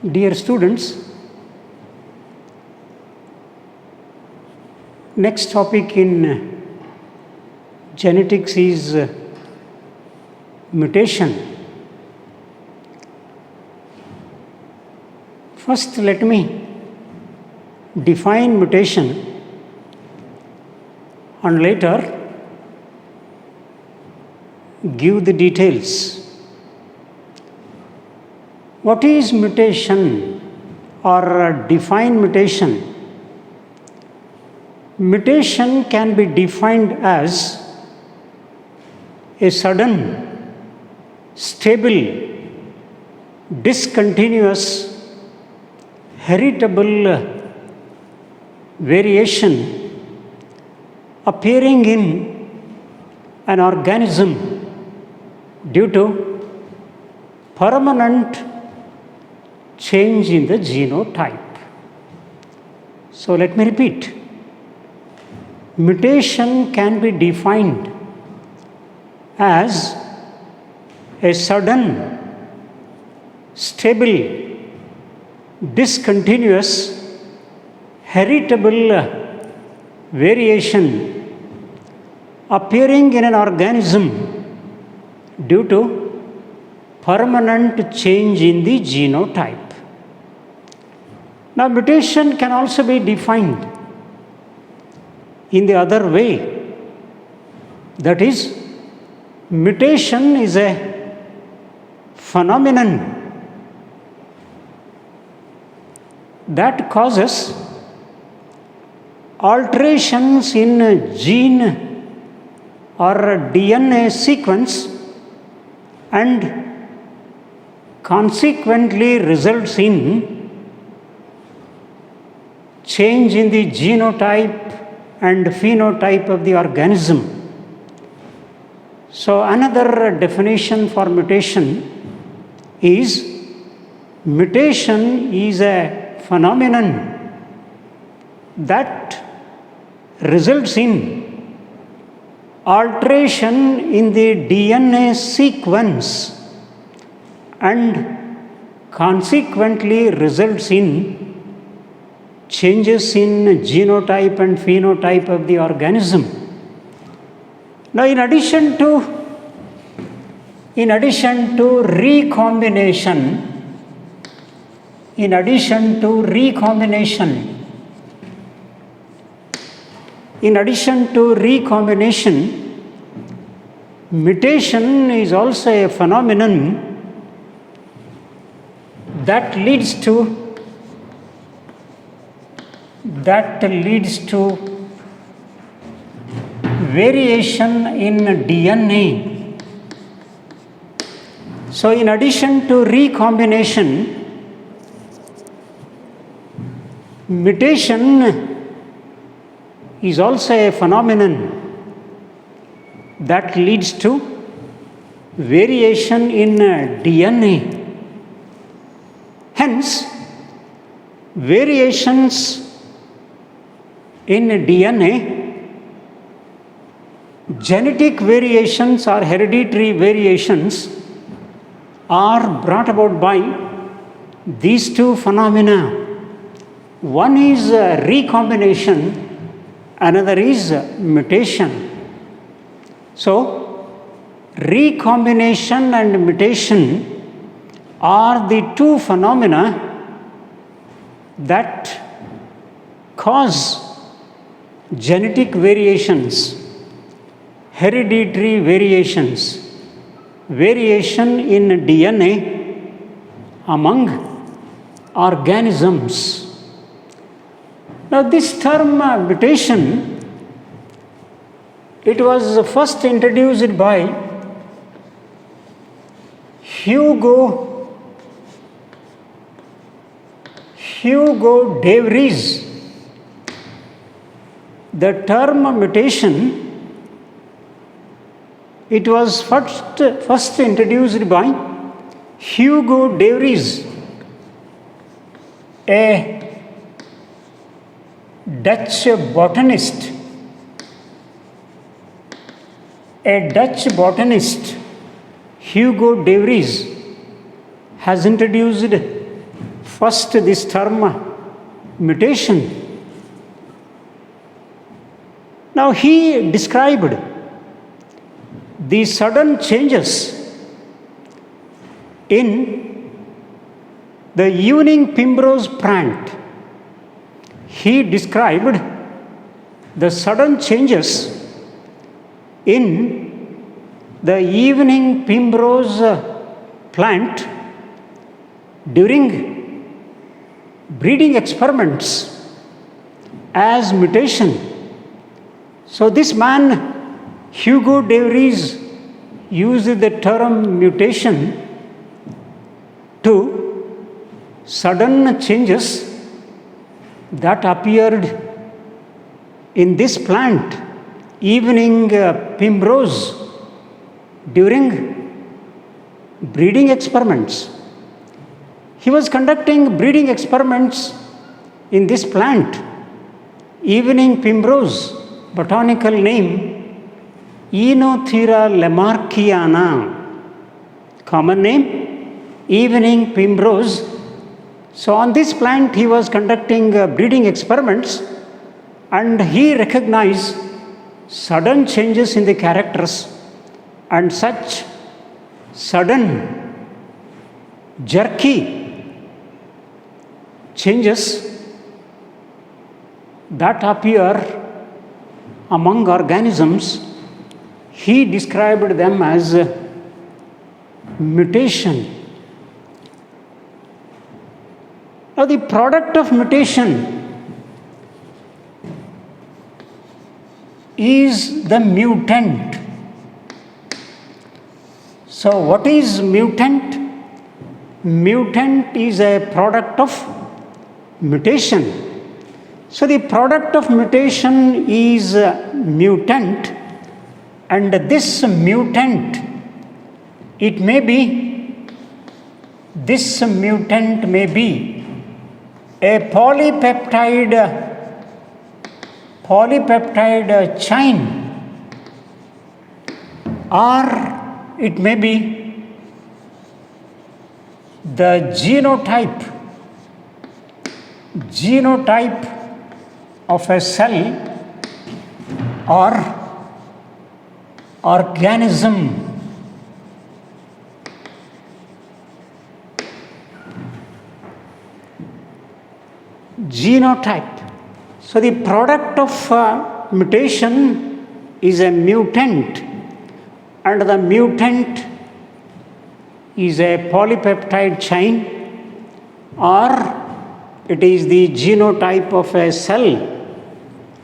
Dear students, next topic in genetics is mutation. First, let me define mutation and later give the details. What is mutation or define mutation? Mutation can be defined as a sudden, stable, discontinuous, heritable variation appearing in an organism due to permanent change in the genotype. So let me repeat. Mutation can be defined as a sudden, stable, discontinuous, heritable variation appearing in an organism due to permanent change in the genotype. Now, mutation can also be defined in the other way. That is, mutation is a phenomenon that causes alterations in a gene or a DNA sequence and consequently results in change in the genotype and phenotype of the organism. So another definition for mutation is a phenomenon that results in alteration in the DNA sequence and consequently results in changes in genotype and phenotype of the organism. Now, in addition to recombination, mutation is also a phenomenon that leads to variation in DNA. So, in addition to recombination, mutation is also a phenomenon that leads to variation in DNA. Hence, variations in DNA, genetic variations or hereditary variations are brought about by these two phenomena. One is recombination, another is mutation. So, recombination and mutation are the two phenomena that cause genetic variations, hereditary variations, variation in DNA among organisms. Now, this term mutation, it was first introduced by Hugo de Vries. The term mutation, it was first introduced by Hugo de Vries, a Dutch botanist. Hugo de Vries has introduced First, this term mutation. Now, he described the sudden changes in the evening primrose plant. He described the sudden changes in the evening primrose plant during breeding experiments as mutation. So this man, Hugo de Vries, used the term mutation to sudden changes that appeared in this plant, evening primrose, during breeding experiments. He was conducting breeding experiments in this plant, evening primrose, botanical name Oenothera lamarckiana, common name evening primrose. So on this plant he was conducting breeding experiments, and he recognized sudden changes in the characters, and such sudden jerky changes that appear among organisms, he described them as mutation. Now, the product of mutation is the mutant. So, what is mutant? Mutant is a product of mutation. So, the product of mutation is mutant, and this mutant, it may be, this mutant may be a polypeptide chain, or it may be the genotype of a cell or organism. Genotype. So the product of mutation is a mutant, and the mutant is a polypeptide chain, or it is the genotype of a cell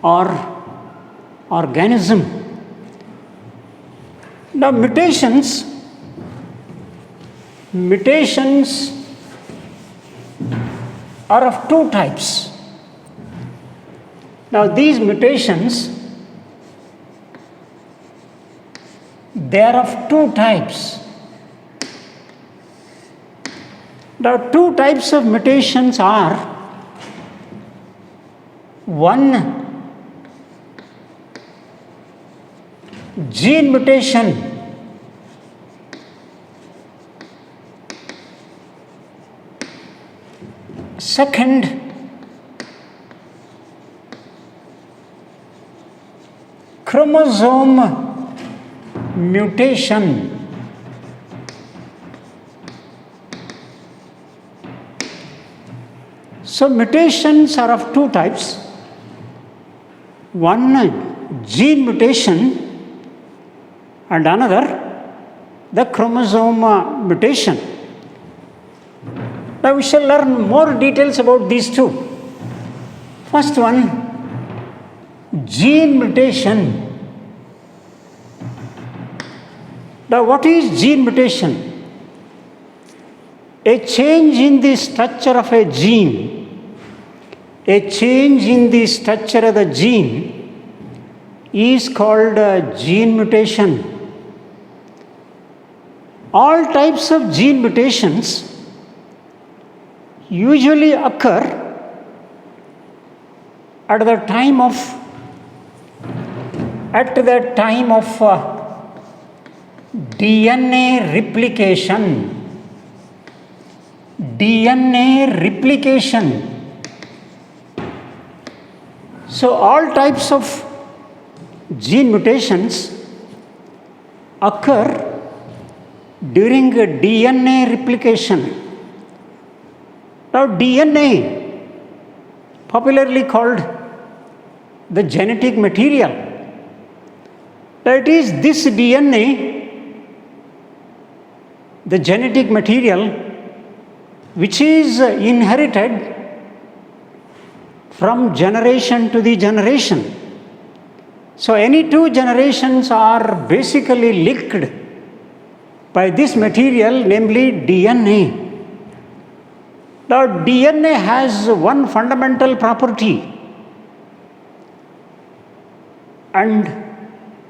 or organism. Now mutations are of two types. Now these mutations, they are of two types. Now two types of mutations are: one, gene mutation. Second, chromosome mutation. So mutations are of two types. One, gene mutation, and another, the chromosome mutation. Now we shall learn more details about these two. First one, gene mutation. Now what is gene mutation? A change in the structure of a gene. A change in the structure of the gene is called gene mutation. All types of gene mutations usually occur at the time of DNA replication. DNA replication. So all types of gene mutations occur during a DNA replication. Now DNA, popularly called the genetic material, it is this DNA, the genetic material, which is inherited from generation to the generation. So any two generations are basically linked by this material, namely DNA. Now DNA has one fundamental property, and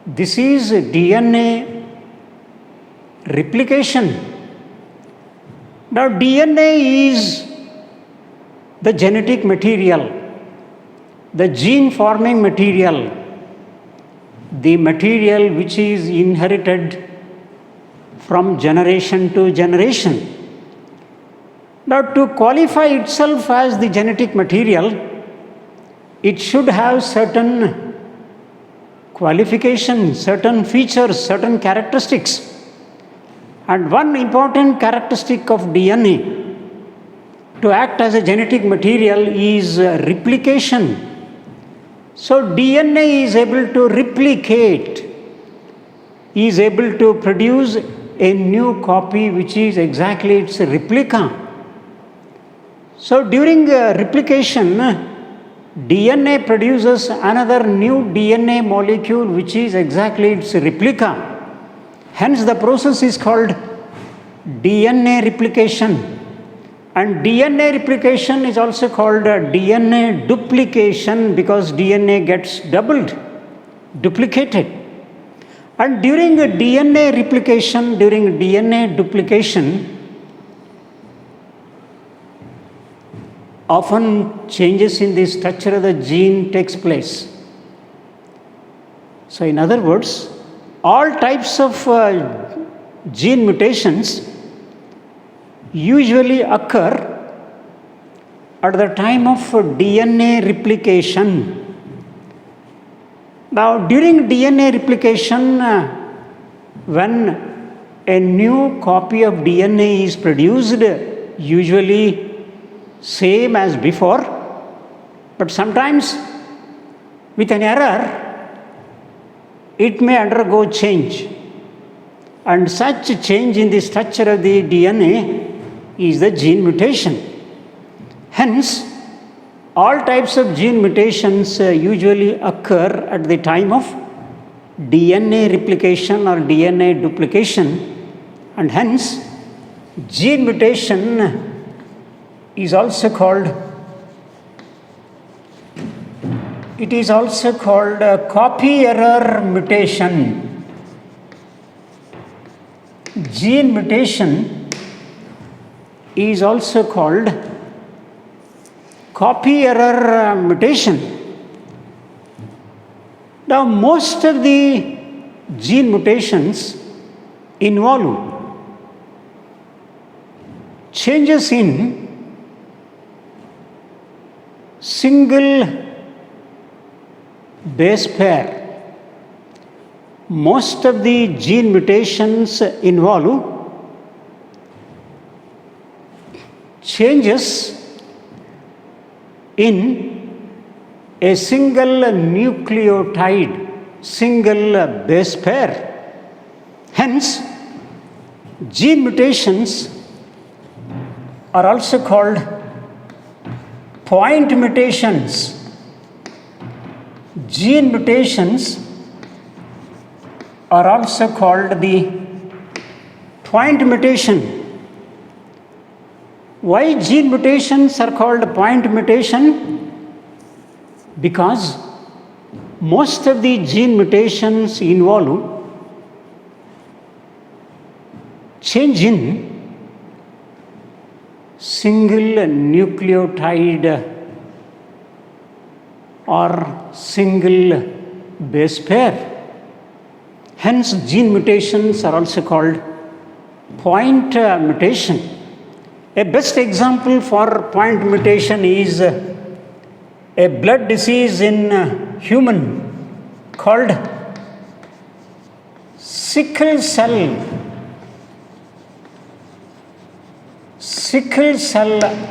this is DNA replication. Now DNA is the genetic material, the gene forming material, the material which is inherited from generation to generation. Now to qualify itself as the genetic material, it should have certain qualifications, certain features, certain characteristics. And one important characteristic of DNA to act as a genetic material is replication. So DNA is able to replicate, is able to produce a new copy which is exactly its replica. So during replication, DNA produces another new DNA molecule which is exactly its replica. Hence the process is called DNA replication. And DNA replication is also called DNA duplication because DNA gets doubled, duplicated. And during DNA replication, during DNA duplication, often changes in the structure of the gene takes place. So in other words, all types of gene mutations usually occur at the time of DNA replication. Now during DNA replication, when a new copy of DNA is produced, usually same as before, but sometimes with an error, it may undergo change. And such change in the structure of the DNA is the gene mutation. Hence, all types of gene mutations usually occur at the time of DNA replication or DNA duplication, and hence gene mutation is also called, it is also called copy error mutation. Gene mutation is also called copy error mutation. Now most of the gene mutations involve changes in single base pair. Most of the gene mutations involve changes in a single nucleotide, single base pair. Hence, gene mutations are also called point mutations. Gene mutations are also called the point mutation. Why gene mutations are called point mutation? Because most of the gene mutations involve change in single nucleotide or single base pair. Hence, gene mutations are also called point mutation. A best example for point mutation is a blood disease in human called sickle cell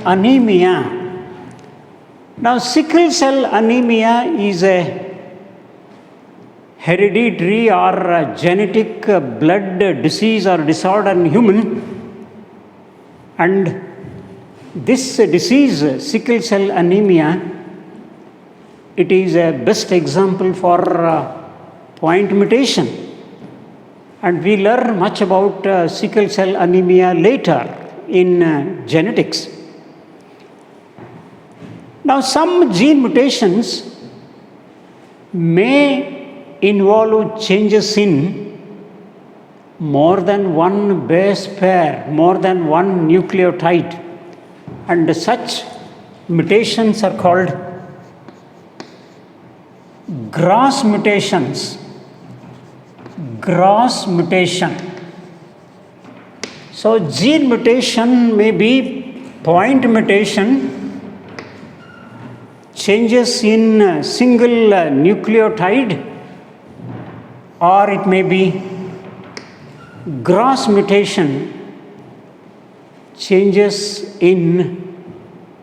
anemia. Now, sickle cell anemia is a hereditary or genetic blood disease or disorder in human, and this disease, sickle cell anemia, it is a best example for point mutation, and we learn much about sickle cell anemia later in genetics. Now, some gene mutations may involve changes in more than one base pair, more than one nucleotide, and such mutations are called gross mutations. Gross mutation. So, gene mutation may be point mutation, changes in a single nucleotide, or it may be gross mutation, changes in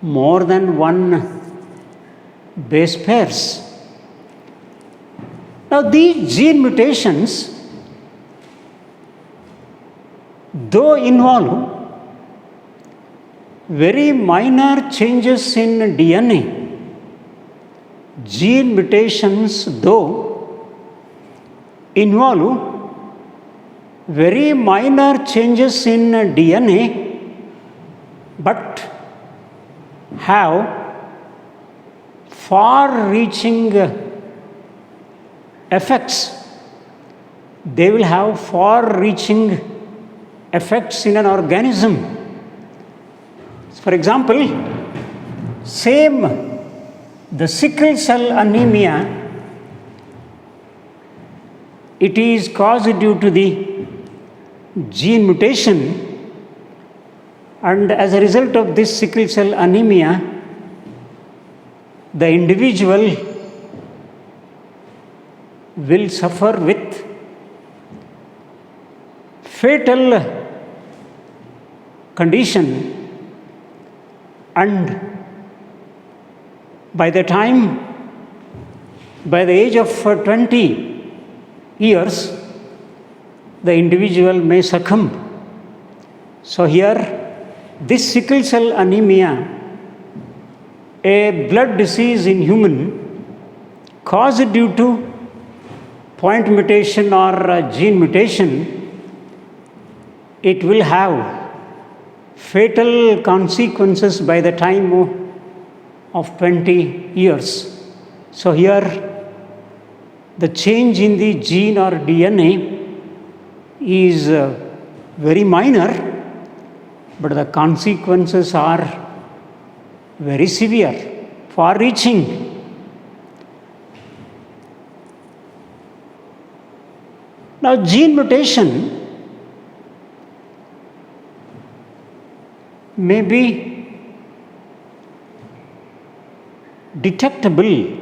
more than one base pairs. Now, these gene mutations, though involve very minor changes in DNA, gene mutations, though involve very minor changes in DNA, but have far-reaching effects. They will have far-reaching effects in an organism. For example, the sickle cell anemia, it is caused due to the gene mutation, and as a result of this sickle cell anemia, the individual will suffer with fatal condition, and by the age of 20 years, the individual may succumb. So here, this sickle cell anemia, a blood disease in human caused due to point mutation or gene mutation, it will have fatal consequences by the time of 20 years. So here, the change in the gene or DNA is very minor, but the consequences are very severe, far-reaching. Now, gene mutation may be detectable.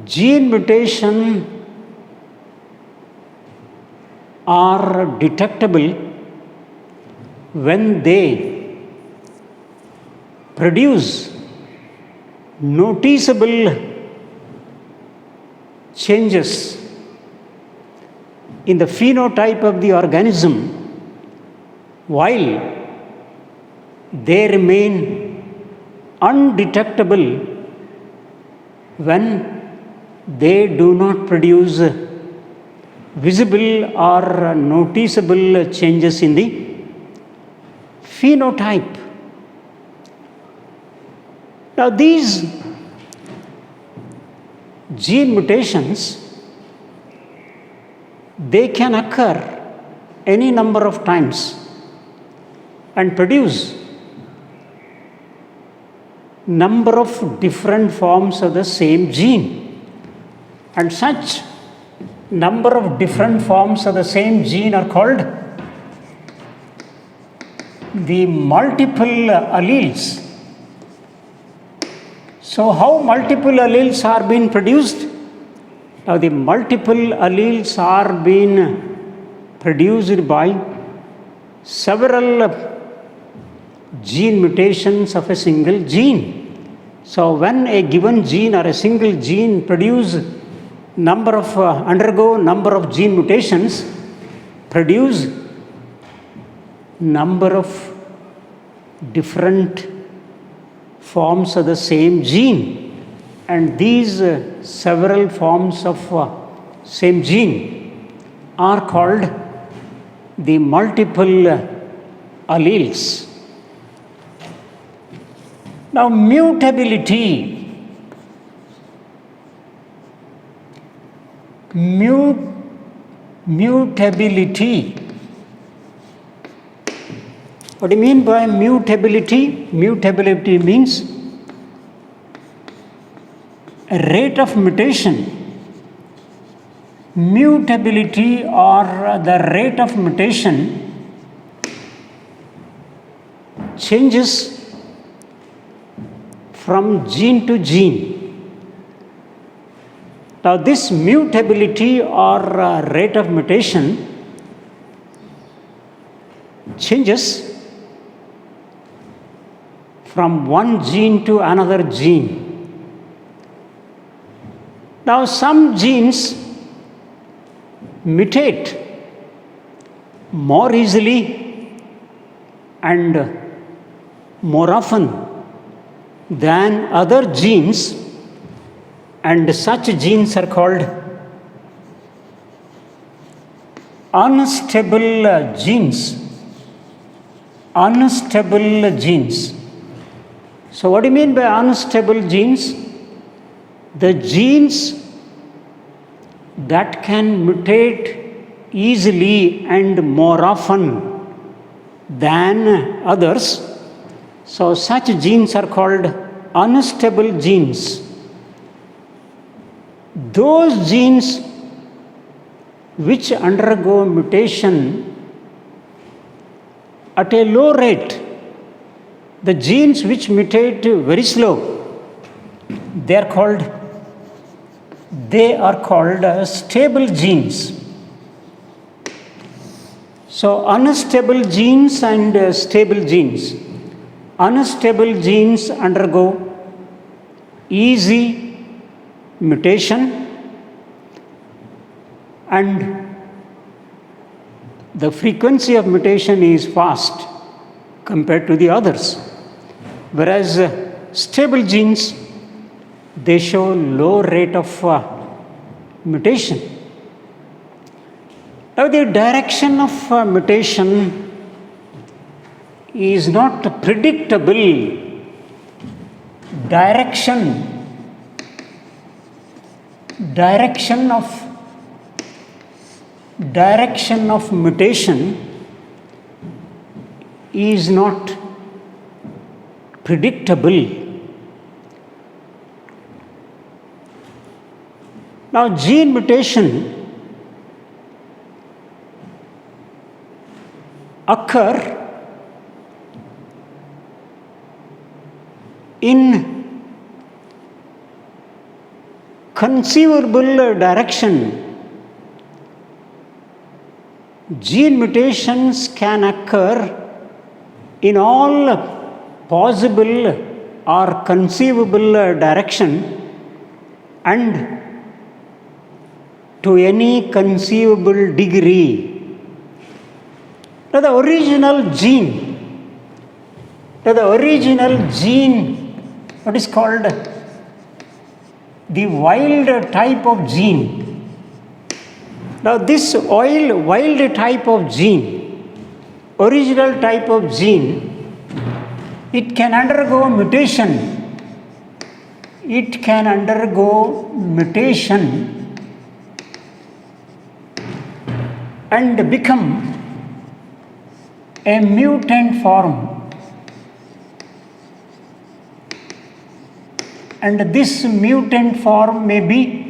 Gene mutation are detectable when they produce noticeable changes in the phenotype of the organism, while they remain undetectable when they do not produce visible or noticeable changes in the phenotype. Now, these gene mutations, they can occur any number of times and produce number of different forms of the same gene. And such number of different forms of the same gene are called the multiple alleles. So how multiple alleles are being produced? Now the multiple alleles are being produced by several gene mutations of a single gene. So when a given gene or a single gene undergo number of gene mutations, produce number of different forms of the same gene, and these several forms of same gene are called the multiple alleles. Now mutability. Mutability. What do you mean by mutability? Mutability means a rate of mutation. Mutability or the rate of mutation changes from gene to gene. Now this mutability or rate of mutation changes from one gene to another gene. Now some genes mutate more easily and more often than other genes, and such genes are called unstable genes. Unstable genes. So what do you mean by unstable genes? The genes that can mutate easily and more often than others. So such genes are called unstable genes. Those genes which undergo mutation at a low rate, the genes which mutate very slow, they are called stable genes. So unstable genes and stable genes. Unstable genes undergo easy mutation and the frequency of mutation is fast compared to the others. Whereas stable genes, they show low rate of mutation. Now the direction of mutation is not predictable. Direction of mutation is not predictable. Now gene mutation occur in conceivable direction. Gene mutations can occur in all possible or conceivable direction and to any conceivable degree. Now the original gene, what is called the wild type of gene. Now this wild type of gene, original type of gene, it can undergo mutation. It can undergo mutation and become a mutant form. And this mutant form may be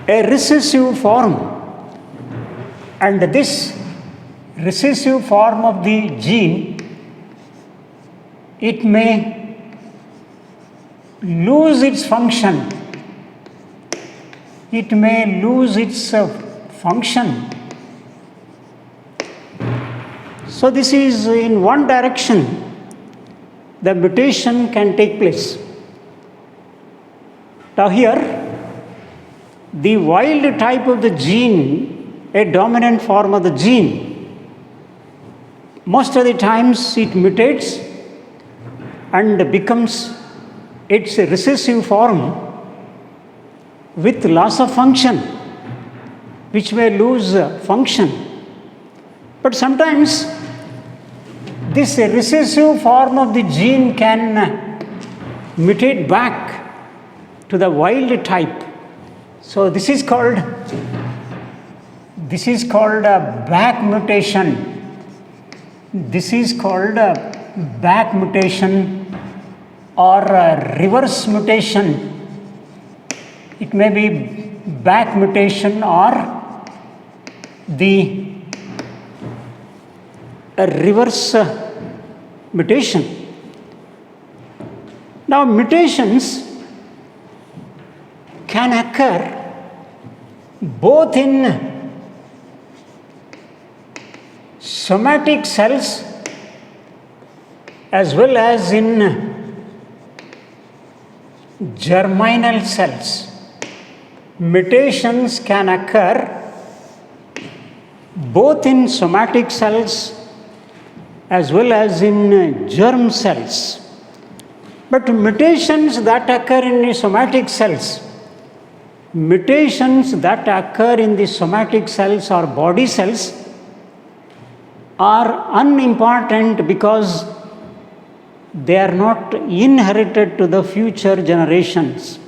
a recessive form. And this recessive form of the gene it may lose its function. It may lose its function. So this is in one direction, the mutation can take place. Now here, the wild type of the gene, a dominant form of the gene, most of the times it mutates and becomes its recessive form with loss of function, which may lose function. But sometimes this recessive form of the gene can mutate back to the wild type. So this is called a back mutation. This is called a back mutation or a reverse mutation. It may be back mutation or the reverse mutation. Now mutations can occur both in somatic cells as well as in germinal cells. Mutations can occur both in somatic cells as well as in germ cells. But mutations that occur in the somatic cells, mutations that occur in the somatic cells or body cells are unimportant because they are not inherited to the future generations.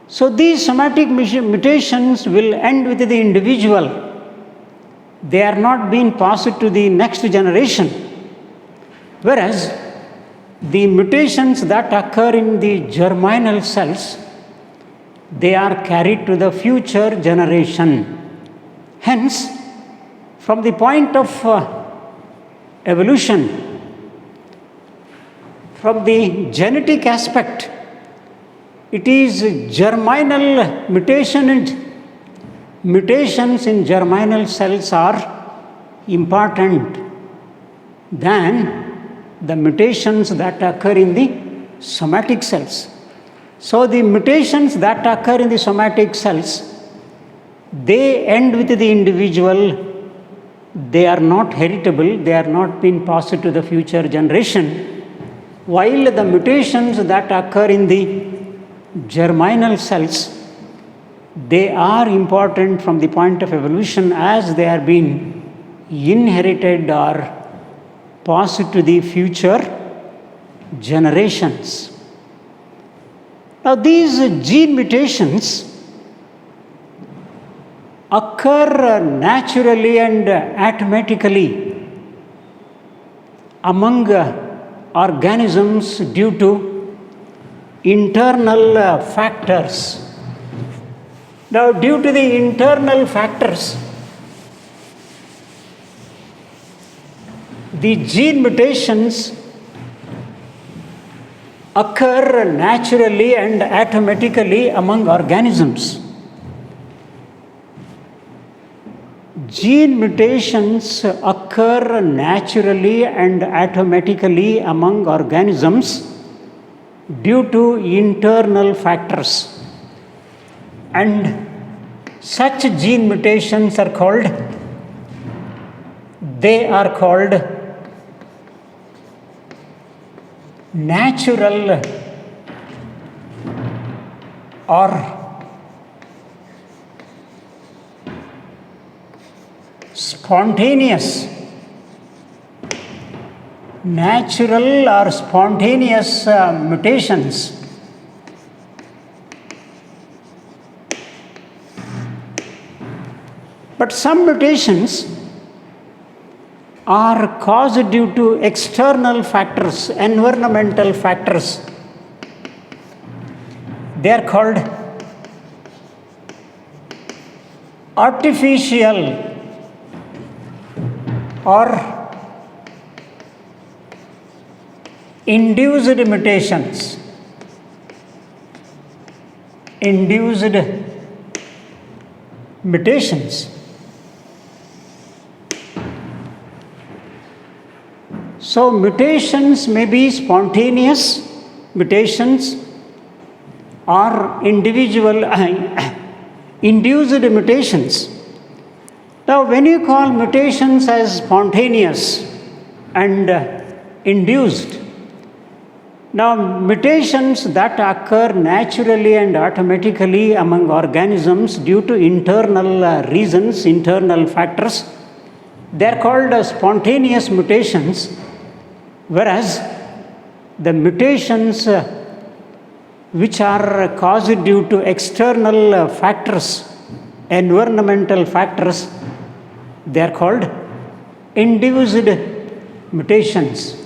So these somatic mutations will end with the individual. They are not being passed to the next generation. Whereas the mutations that occur in the germinal cells, they are carried to the future generation. Hence, from the point of evolution, from the genetic aspect, it is germinal mutations in germinal cells are important than the mutations that occur in the somatic cells. So the mutations that occur in the somatic cells, they end with the individual. They are not heritable, they are not being passed to the future generation, while the mutations that occur in the germinal cells, they are important from the point of evolution as they are being inherited or passed to the future generations. Now these gene mutations occur naturally and automatically among organisms due to internal factors. Now, due to the internal factors, the gene mutations occur naturally and automatically among organisms. Gene mutations occur naturally and automatically among organisms due to internal factors. And such gene mutations are called natural or spontaneous. Natural or spontaneous mutations. But some mutations are caused due to external factors, environmental factors. They are called artificial or induced mutations. Induced mutations. So mutations may be spontaneous mutations or individual induced mutations. Now, when you call mutations as spontaneous and induced, now mutations that occur naturally and automatically among organisms due to internal reasons, internal factors, they are called spontaneous mutations, whereas the mutations which are caused due to external factors, environmental factors, they are called induced mutations.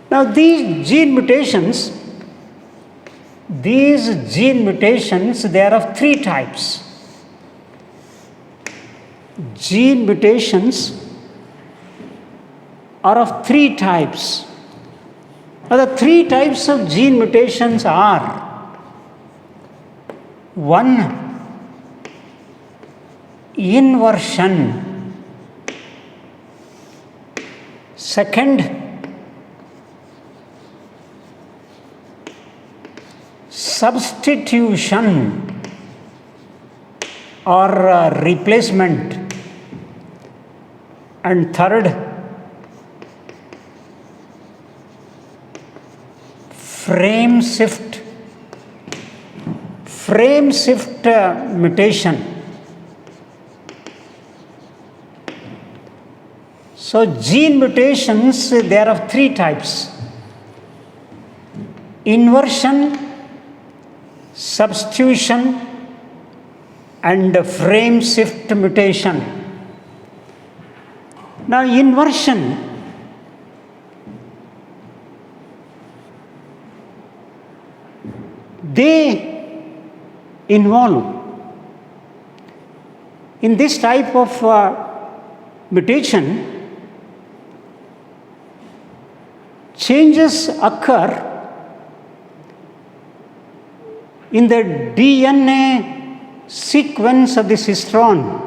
Now these gene mutations, they are of three types. Gene mutations are of three types. Now the three types of gene mutations are: one, inversion; second, substitution or replacement; and third, frame shift mutation. So gene mutations, they are of three types: inversion, substitution, and frame shift mutation. Now inversion, they involve, in this type of mutation, changes occur in the DNA sequence of the cistron.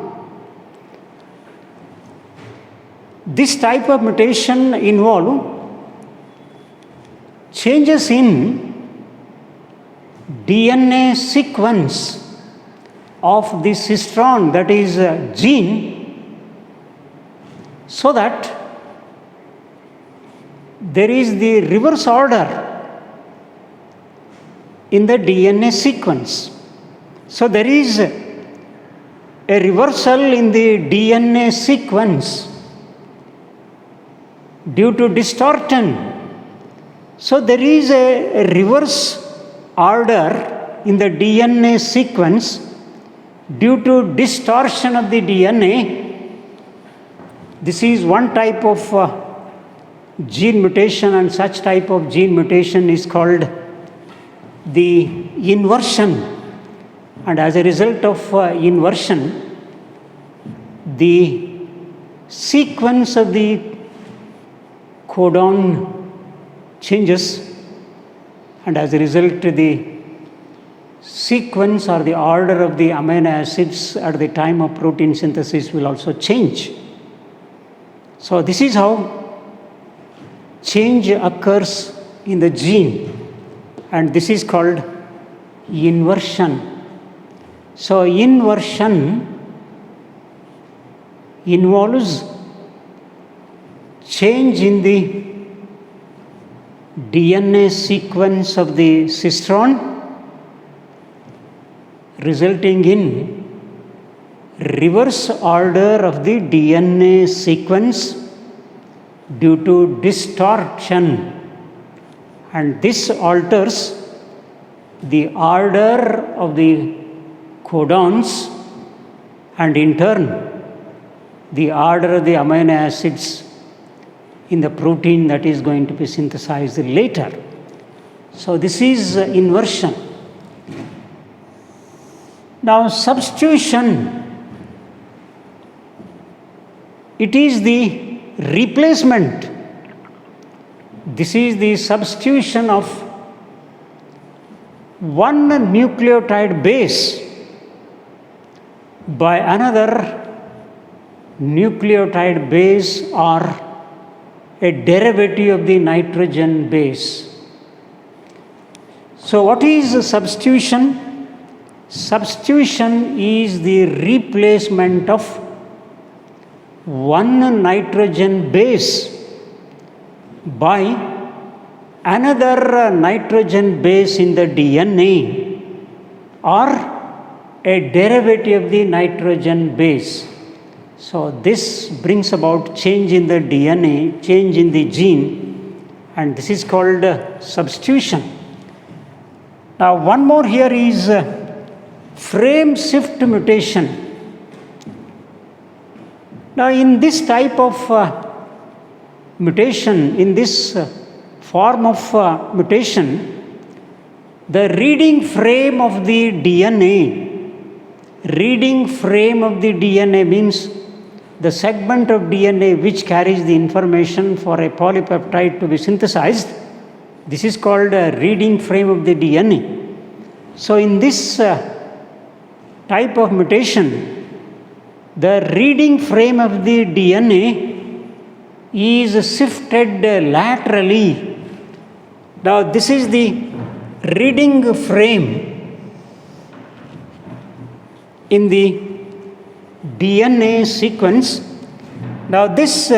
This type of mutation involve changes in DNA sequence of the cistron, that is gene, so that there is the reverse order in the DNA sequence. So there is a reversal in the DNA sequence due to distortion. So there is a reverse order in the DNA sequence due to distortion of the DNA. This is one type of gene mutation, and such type of gene mutation is called the inversion. And as a result of inversion, the sequence of the codon changes, and as a result the sequence or the order of the amino acids at the time of protein synthesis will also change. So this is how change occurs in the gene, and this is called inversion. So inversion involves change in the DNA sequence of the cistron, resulting in reverse order of the DNA sequence due to distortion, and this alters the order of the codons, and in turn the order of the amino acids in the protein that is going to be synthesized later. So this is inversion. Now substitution, it is the replacement This is the substitution of one nucleotide base by another nucleotide base or a derivative of the nitrogen base. So what is the substitution? Substitution is the replacement of one nitrogen base by another nitrogen base in the DNA or a derivative of the nitrogen base. So this brings about change in the DNA, change in the gene, and this is called substitution. Now one more here is frame shift mutation. Now in this type of mutation, in this form of mutation, the reading frame of the DNA means the segment of DNA which carries the information for a polypeptide to be synthesized. This is called a reading frame of the DNA. So in this type of mutation, the reading frame of the DNA is shifted laterally. Now this is the reading frame in the DNA sequence. Now this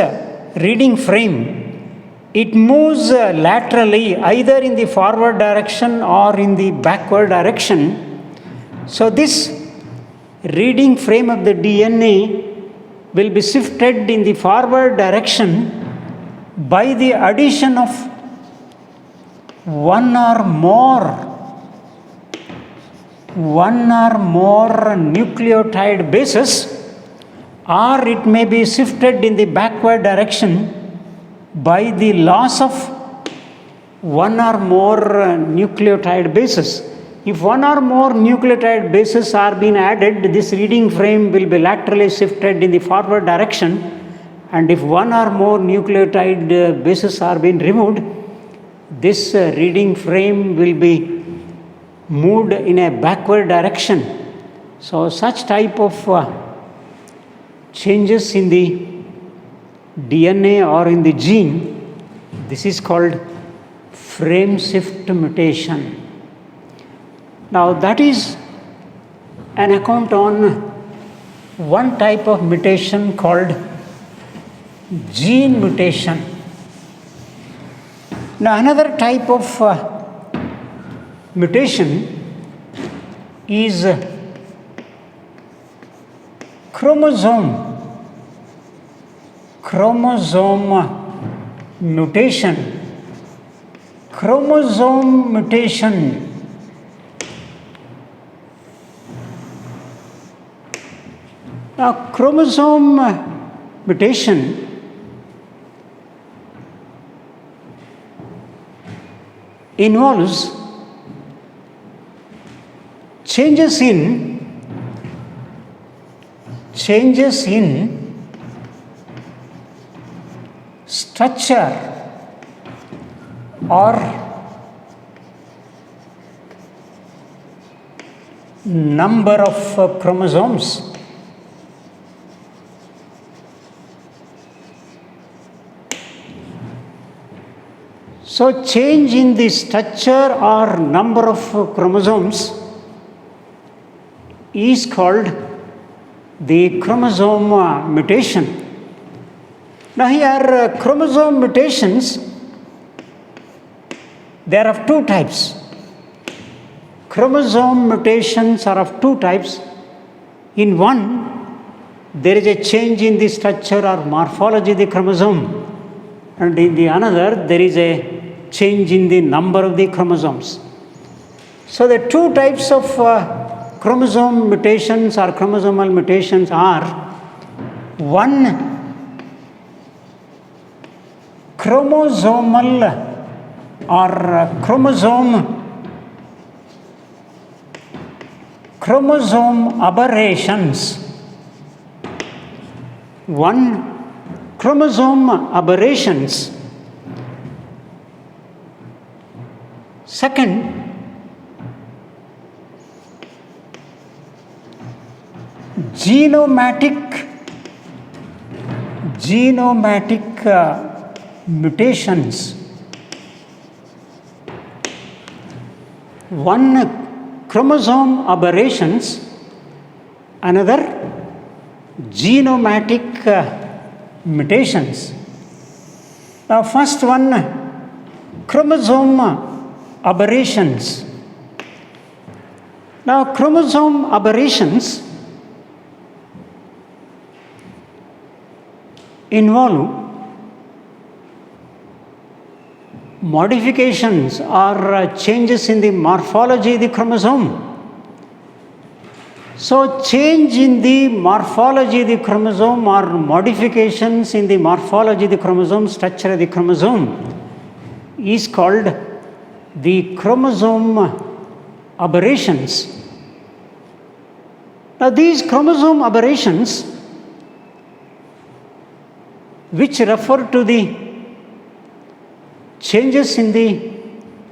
reading frame, it moves laterally either in the forward direction or in the backward direction. So this reading frame of the DNA will be shifted in the forward direction by the addition of one or more nucleotide bases, or it may be shifted in the backward direction by the loss of one or more nucleotide bases. If one or more nucleotide bases are being added, this reading frame will be laterally shifted in the forward direction, and if one or more nucleotide bases are being removed, this reading frame will be moved in a backward direction. So such type of changes in the DNA or in the gene, this is called frame shift mutation. Now that is an account on one type of mutation called gene mutation. Now another type of mutation is chromosome mutation. Chromosome mutation. Now, chromosome mutation involves changes in structure or number of chromosomes. So change in the structure or number of chromosomes is called the chromosome mutation. Now here chromosome mutations, they are of two types. Chromosome mutations are of two types. In one, there is a change in the structure or morphology of the chromosome, and in the another, there is a change in the number of the chromosomes. So the two types of chromosome mutations or chromosomal mutations are: one, chromosomal or chromosome aberrations. One, chromosome aberrations. Second, genomatic mutations. One, chromosome aberrations, another genomatic mutations. Now, first one, chromosome aberrations. Now, chromosome aberrations involve modifications or changes in the morphology of the chromosome. So, change in the morphology of the chromosome or modifications in the morphology of the chromosome, structure of the chromosome, is called the chromosome aberrations. Now, these chromosome aberrations, which refer to the changes in the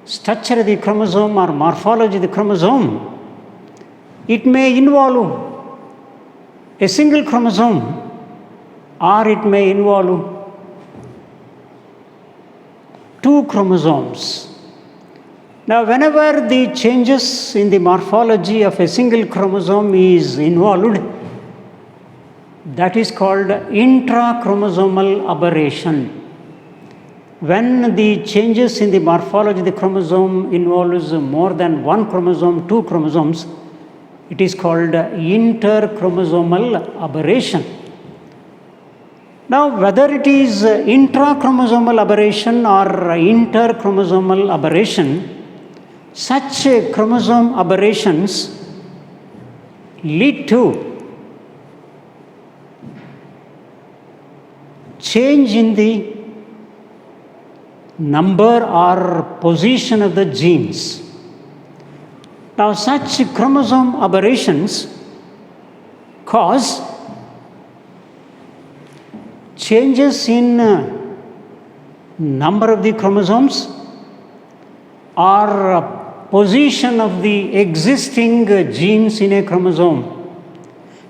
structure of the chromosome or morphology of the chromosome, it may involve a single chromosome or it may involve two chromosomes. Now, whenever the changes in the morphology of a single chromosome is involved, that is called intrachromosomal aberration. When the changes in the morphology of the chromosome involves more than one chromosome, two chromosomes, it is called interchromosomal aberration. Now, whether it is intrachromosomal aberration or interchromosomal aberration, such chromosome aberrations lead to change in the number or position of the genes. Now, such chromosome aberrations cause changes in number of the chromosomes or position of the existing genes in a chromosome.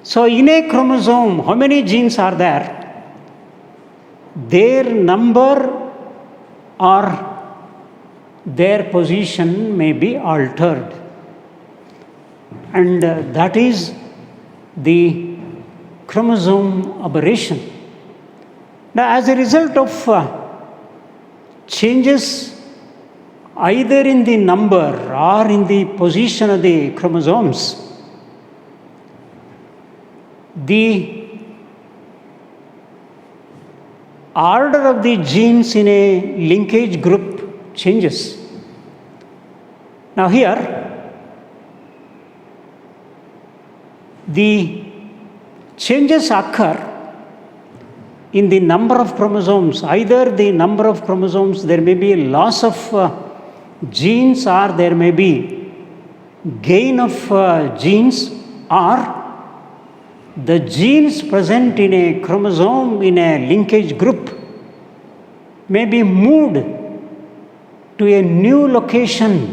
So, in a chromosome, how many genes are there? Their number or their position may be altered, and that is the chromosome aberration. Now, as a result of changes either in the number or in the position of the chromosomes, the order of the genes in a linkage group changes. Now, here the changes occur in the number of chromosomes. Either the number of chromosomes, there may be a loss of genes or there may be gain of genes, or the genes present in a chromosome in a linkage group may be moved to a new location.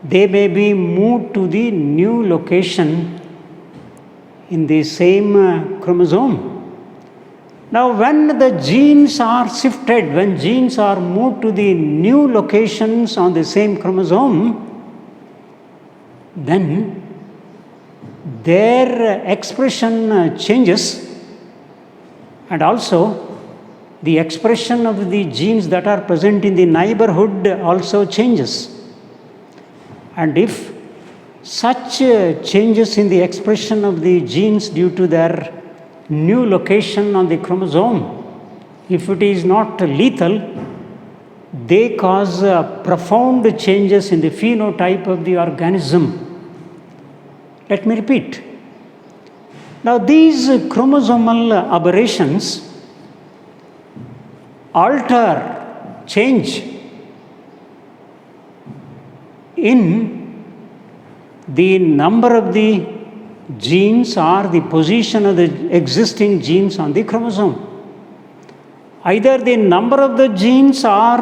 They may be moved to the new location in the same chromosome. Now, when the genes are shifted, when genes are moved to the new locations on the same chromosome, then their expression changes, and also the expression of the genes that are present in the neighborhood also changes. And if such changes in the expression of the genes due to their new location on the chromosome, if it is not lethal, they cause profound changes in the phenotype of the organism. Let me repeat. Now, these chromosomal aberrations alter, change in the number of the genes or the position of the existing genes on the chromosome. Either the number of the genes or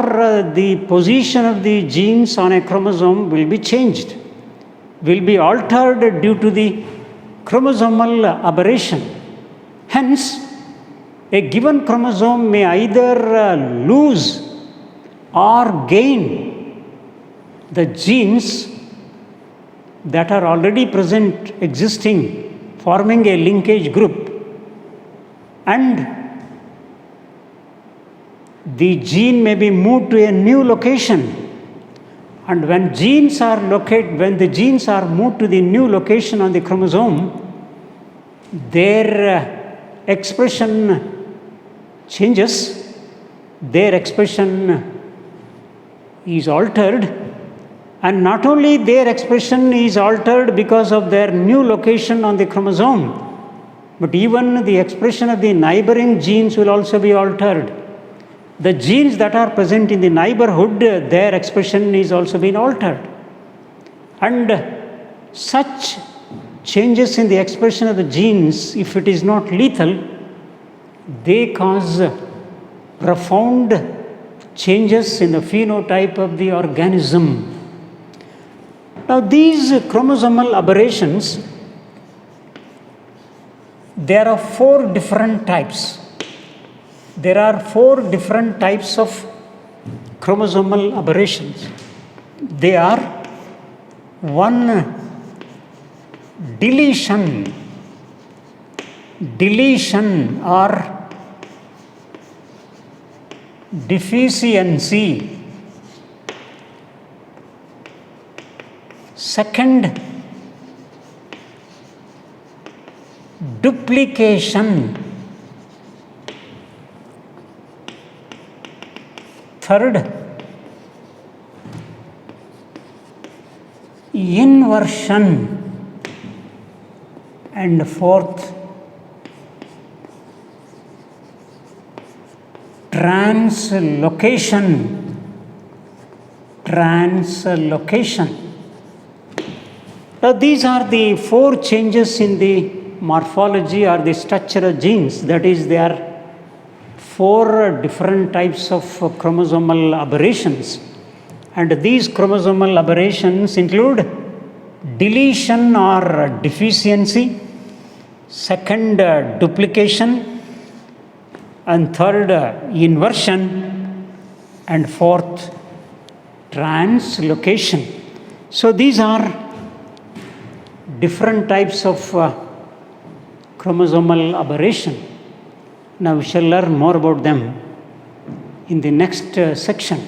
the position of the genes on a chromosome will be changed, will be altered due to the chromosomal aberration. Hence, a given chromosome may either lose or gain the genes that are already present, existing, forming a linkage group, and the gene may be moved to a new location. And when the genes are moved to the new location on the chromosome, their expression changes, their expression is altered, and not only their expression is altered because of their new location on the chromosome, but even the expression of the neighboring genes will also be altered. The genes that are present in the neighborhood, their expression is also being altered. And such changes in the expression of the genes, if it is not lethal, they cause profound changes in the phenotype of the organism. Now, these chromosomal aberrations, there are 4 different types. There are 4 different types of chromosomal aberrations. They are: 1, deletion or deficiency. 2nd, duplication. 3rd, inversion. And 4th, translocation. Now, these are the 4 changes in the morphology or the structure of genes. That is, there are 4 different types of chromosomal aberrations. And these chromosomal aberrations include deletion or deficiency, 2nd, duplication, and 3rd, inversion, and 4th, translocation. So these are different types of chromosomal aberration. Now we shall learn more about them in the next section.